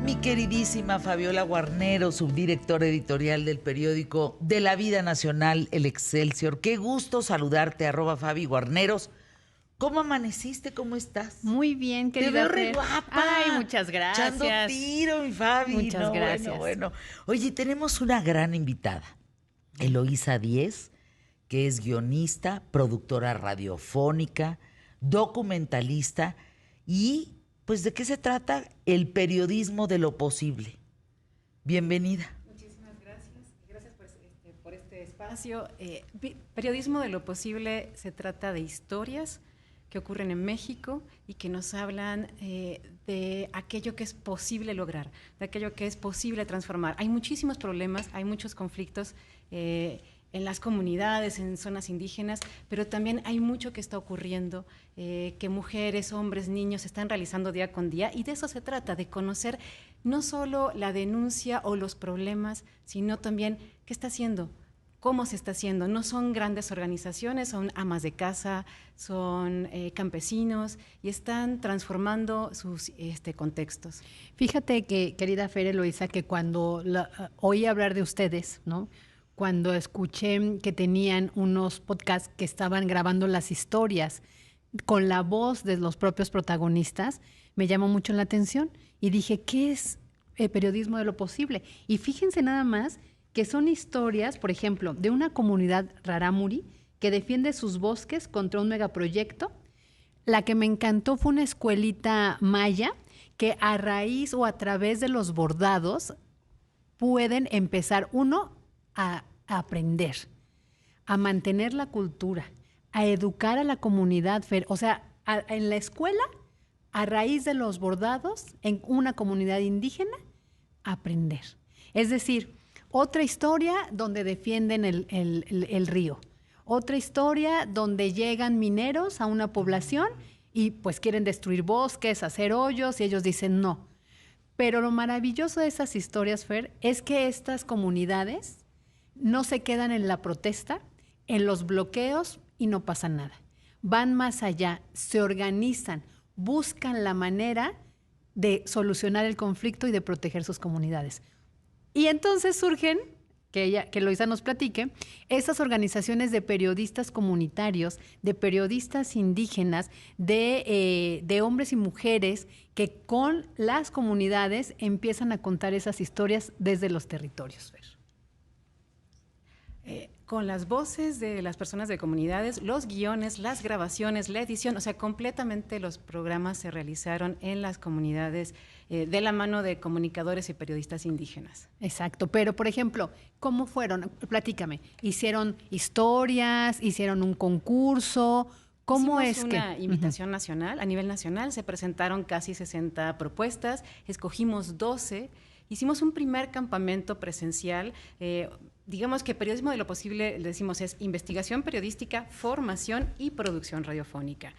Mi queridísima Fabiola Guarnero, subdirectora editorial del periódico de la vida nacional, El Excelsior. Qué gusto saludarte, @FabiGuarneros. ¿Cómo amaneciste? ¿Cómo estás? Muy bien, querida. Te veo re guapa. Ay, muchas gracias. Echando tiro, mi Fabi. Muchas gracias. Bueno. Oye, tenemos una gran invitada, Eloísa Díez, que es guionista, productora radiofónica, documentalista y, pues, ¿de qué se trata? El periodismo de lo posible. Bienvenida. Muchísimas gracias. Gracias por este espacio. Periodismo de lo posible se trata de historias que ocurren en México y que nos hablan de aquello que es posible lograr, de aquello que es posible transformar. Hay muchísimos problemas, hay muchos conflictos en las comunidades, en zonas indígenas, pero también hay mucho que está ocurriendo, que mujeres, hombres, niños están realizando día con día, y de eso se trata, de conocer no solo la denuncia o los problemas, sino también qué está haciendo, cómo se está haciendo. No son grandes organizaciones, son amas de casa, son campesinos, y están transformando sus contextos. Fíjate que, querida Fer, Eloísa, que cuando oí hablar de ustedes, ¿no?, cuando escuché que tenían unos podcasts que estaban grabando las historias con la voz de los propios protagonistas, me llamó mucho la atención y dije, ¿qué es periodismo de lo posible? Y fíjense nada más que son historias, por ejemplo, de una comunidad rarámuri que defiende sus bosques contra un megaproyecto. La que me encantó fue una escuelita maya que a raíz o a través de los bordados pueden empezar, a aprender, a mantener la cultura, a educar a la comunidad. O sea, en la escuela, a raíz de los bordados, en una comunidad indígena, aprender. Es decir, otra historia donde defienden el río, otra historia donde llegan mineros a una población y pues quieren destruir bosques, hacer hoyos, y ellos dicen no. Pero lo maravilloso de esas historias, Fer, es que estas comunidades no se quedan en la protesta, en los bloqueos, y no pasa nada. Van más allá, se organizan, buscan la manera de solucionar el conflicto y de proteger sus comunidades. Y entonces surgen, que Eloísa nos platique, esas organizaciones de periodistas comunitarios, de periodistas indígenas, de hombres y mujeres que con las comunidades empiezan a contar esas historias desde los territorios, Fer. Con las voces de las personas de comunidades, los guiones, las grabaciones, la edición, o sea, completamente los programas se realizaron en las comunidades de la mano de comunicadores y periodistas indígenas. Exacto, pero por ejemplo, ¿cómo fueron? Platícame, ¿hicieron historias? ¿Hicieron un concurso? ¿Cómo Hicimos una invitación nacional, a nivel nacional, se presentaron casi 60 propuestas, escogimos 12, hicimos un primer campamento presencial. Digamos que periodismo de lo posible, le decimos, es investigación periodística, formación y producción radiofónica.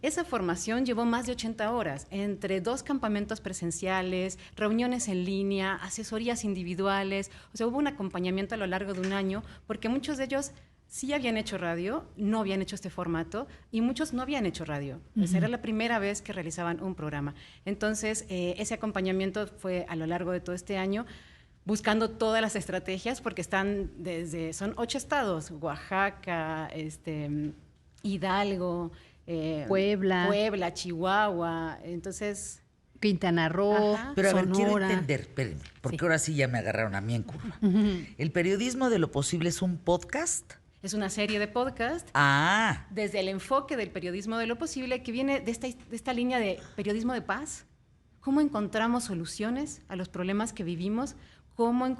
Esa formación llevó más de 80 horas, entre 2 campamentos presenciales, reuniones en línea, asesorías individuales. O sea, hubo un acompañamiento a lo largo de un año, porque muchos de ellos sí habían hecho radio, no habían hecho este formato, y muchos no habían hecho radio. Esa era la primera vez que realizaban un programa. Entonces, ese acompañamiento fue a lo largo de todo este año, buscando todas las estrategias, porque son 8 estados: Oaxaca, Hidalgo, Puebla, Chihuahua, entonces Quintana Roo, pero a ver, quiero Sonora. entender, espérenme, porque ahora sí ya me agarraron a mí en curva. ¿El periodismo de lo posible es un podcast? Es una serie de podcast. Desde el enfoque del periodismo de lo posible, que viene de esta línea de periodismo de paz. ¿Cómo encontramos soluciones a los problemas que vivimos? ¿Cómo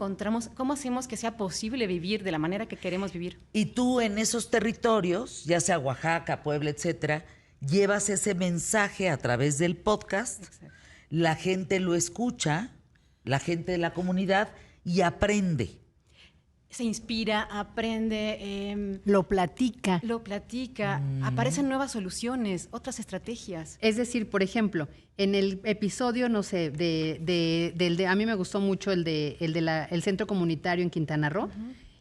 hacemos que sea posible vivir de la manera que queremos vivir? Y tú en esos territorios, ya sea Oaxaca, Puebla, etcétera, llevas ese mensaje a través del podcast. Exacto. La gente lo escucha, la gente de la comunidad, y aprende. Se inspira, aprende. Lo platica. Aparecen nuevas soluciones, otras estrategias. Es decir, por ejemplo, en el episodio, no sé, a mí me gustó mucho el del centro comunitario en Quintana Roo,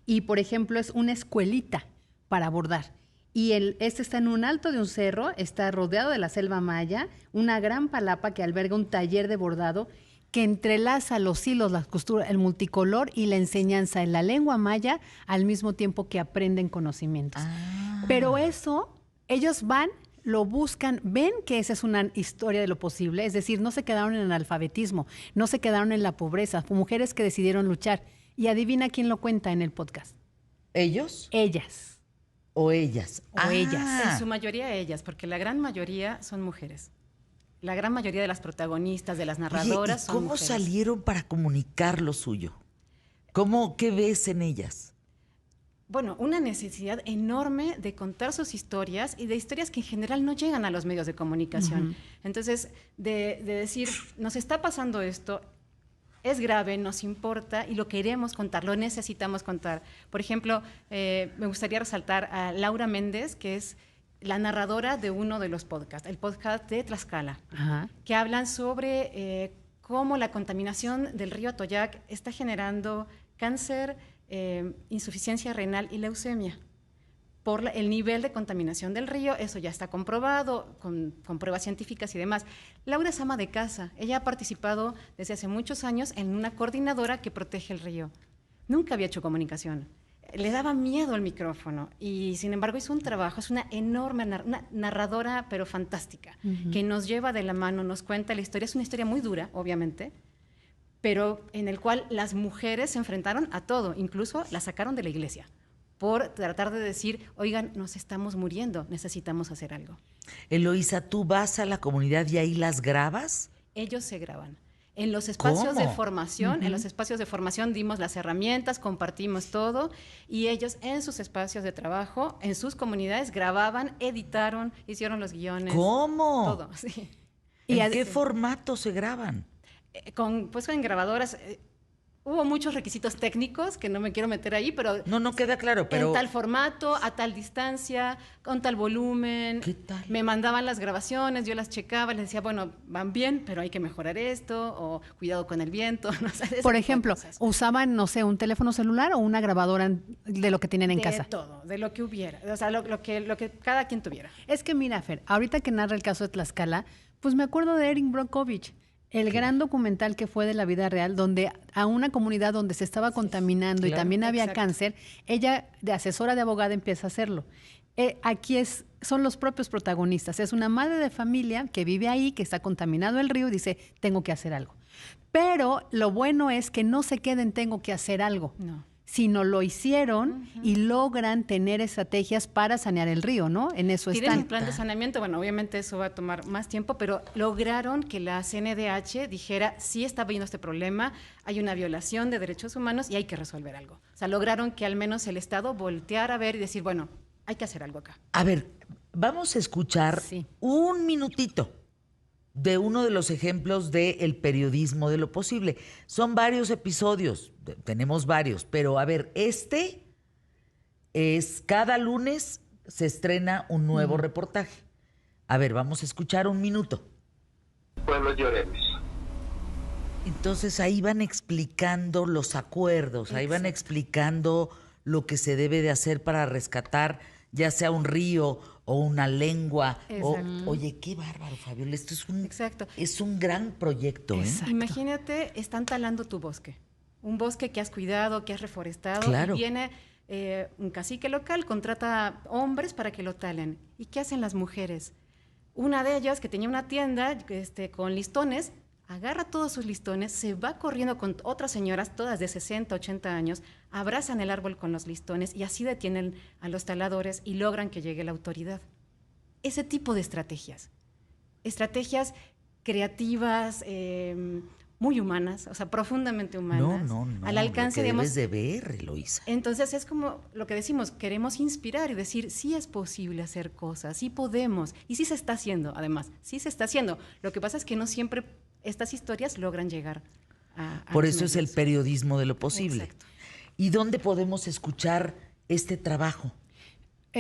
y por ejemplo es una escuelita para bordar. Y este está en un alto de un cerro, está rodeado de la selva maya, una gran palapa que alberga un taller de bordado que entrelaza los hilos, las costuras, el multicolor y la enseñanza en la lengua maya al mismo tiempo que aprenden conocimientos. Pero eso, ellos van, lo buscan, ven que esa es una historia de lo posible, es decir, no se quedaron en el analfabetismo, no se quedaron en la pobreza, fue mujeres que decidieron luchar. Y adivina quién lo cuenta en el podcast. ¿Ellos? Ellas. ¿O ellas? O ellas. En su mayoría ellas, porque la gran mayoría son mujeres. La gran mayoría de las protagonistas, de las narradoras, Oye, ¿y son cómo mujeres. salieron para comunicar lo suyo? ¿Qué ves en ellas? Bueno, una necesidad enorme de contar sus historias y de historias que en general no llegan a los medios de comunicación. Entonces, de decir, nos está pasando esto, es grave, nos importa y lo queremos contar, lo necesitamos contar. Por ejemplo, me gustaría resaltar a Laura Méndez, que es la narradora de uno de los podcasts, el podcast de Tlaxcala, que hablan sobre cómo la contaminación del río Atoyac está generando cáncer, insuficiencia renal y leucemia. Por el nivel de contaminación del río, eso ya está comprobado con pruebas científicas y demás. Laura es ama de casa, ella ha participado desde hace muchos años en una coordinadora que protege el río. Nunca había hecho comunicación, le daba miedo el micrófono y sin embargo hizo un trabajo, es una enorme una narradora pero fantástica, que nos lleva de la mano, nos cuenta la historia, es una historia muy dura, obviamente, pero en el cual las mujeres se enfrentaron a todo, incluso la sacaron de la iglesia, por tratar de decir, oigan, nos estamos muriendo, necesitamos hacer algo. Eloísa, ¿tú vas a la comunidad y ahí las grabas? Ellos se graban. En los espacios ¿Cómo? de formación, en los espacios de formación dimos las herramientas, compartimos todo y ellos en sus espacios de trabajo, en sus comunidades, grababan, editaron, hicieron los guiones. ¿Cómo? Todo, sí. ¿En qué formato se graban? Pues en grabadoras. Hubo muchos requisitos técnicos que no me quiero meter ahí, pero... No queda claro, pero... En tal formato, a tal distancia, con tal volumen. ¿Qué tal? Me mandaban las grabaciones, yo las checaba, les decía, bueno, van bien, pero hay que mejorar esto, o cuidado con el viento. No sé, por ejemplo, ¿usaban, no sé, un teléfono celular o una grabadora de lo que tenían en casa? De todo, de lo que hubiera, o sea, lo que cada quien tuviera. Es que mira, Fer, ahorita que narra el caso de Tlaxcala, pues me acuerdo de Erin Brockovich, el gran documental que fue de la vida real, donde a una comunidad donde se estaba contaminando y también había cáncer, ella, de asesora de abogada, empieza a hacerlo. Aquí son los propios protagonistas. Es una madre de familia que vive ahí, que está contaminado el río y dice, tengo que hacer algo. Pero lo bueno es que no se queden, tengo que hacer algo. No. Sino lo hicieron y logran tener estrategias para sanear el río, ¿no? En eso Tienen están. un plan de saneamiento, bueno, obviamente eso va a tomar más tiempo, pero lograron que la CNDH dijera, sí está habiendo este problema, hay una violación de derechos humanos y hay que resolver algo. O sea, lograron que al menos el Estado volteara a ver y decir, bueno, hay que hacer algo acá. A ver, vamos a escuchar un minutito de uno de los ejemplos del periodismo de lo posible. Son varios episodios, tenemos varios, pero a ver, cada lunes se estrena un nuevo reportaje. A ver, vamos a escuchar un minuto. Pueblos Llorenes. Entonces ahí van explicando los acuerdos, ahí van explicando lo que se debe de hacer para rescatar ya sea un río o una lengua. Oye, qué bárbaro, Fabiola. Esto es un gran proyecto. Imagínate, están talando tu bosque. Un bosque que has cuidado, que has reforestado. Claro. Y viene un cacique local, contrata hombres para que lo talen. ¿Y qué hacen las mujeres? Una de ellas, que tenía una tienda con listones, agarra todos sus listones, se va corriendo con otras señoras, todas de 60, 80 años, abrazan el árbol con los listones y así detienen a los taladores y logran que llegue la autoridad. Ese tipo de estrategias creativas, muy humanas, o sea, profundamente humanas. No. Al alcance, lo que digamos, debes de ver, Eloísa. Entonces es como lo que decimos, queremos inspirar y decir, sí es posible hacer cosas, sí podemos, y sí se está haciendo, además, sí se está haciendo. Lo que pasa es que no siempre estas historias logran llegar a Por los eso es el medios. periodismo de lo posible. Exacto. ¿Y dónde podemos escuchar este trabajo?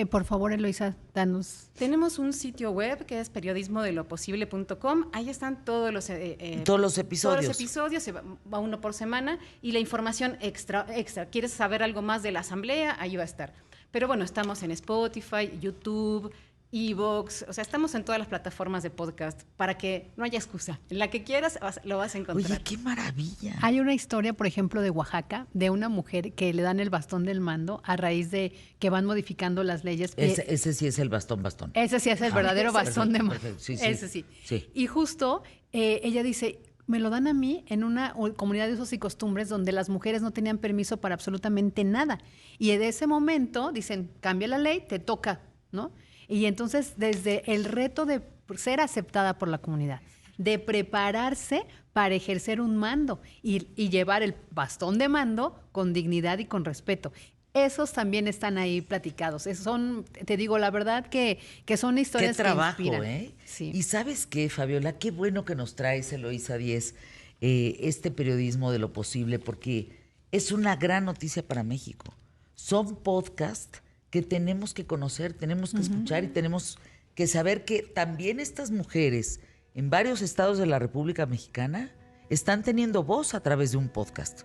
Por favor, Eloísa, danos. Tenemos un sitio web que es periodismodeloposible.com. Ahí están todos los Todos los Todos los episodios. episodios, se va uno por semana y la información extra. ¿Quieres saber algo más de la asamblea? Ahí va a estar. Pero bueno, estamos en Spotify, YouTube, iVoox, o sea, estamos en todas las plataformas de podcast para que no haya excusa. En la que quieras lo vas a encontrar. Oye, qué maravilla. Hay una historia, por ejemplo, de Oaxaca, de una mujer que le dan el bastón del mando a raíz de que van modificando las leyes. Ese sí es el bastón. Ese sí es el verdadero bastón de mando. Perfecto. Sí, Ese sí. Sí. Y justo ella dice, me lo dan a mí en una comunidad de usos y costumbres donde las mujeres no tenían permiso para absolutamente nada. Y en ese momento dicen, cambia la ley, te toca, ¿no? Y entonces desde el reto de ser aceptada por la comunidad, de prepararse para ejercer un mando y llevar el bastón de mando con dignidad y con respeto. Esos también están ahí platicados. Esos son, te digo, la verdad que son historias qué trabajo, que inspiran. ¿eh? Sí. Y ¿sabes qué, Fabiola? Qué bueno que nos traes, Eloísa Díez, este periodismo de lo posible, porque es una gran noticia para México. Son podcasts que tenemos que conocer, tenemos que escuchar y tenemos que saber que también estas mujeres en varios estados de la República Mexicana están teniendo voz a través de un podcast.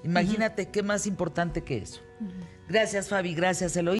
Imagínate qué más importante que eso. Gracias, Fabi. Gracias, Eloísa.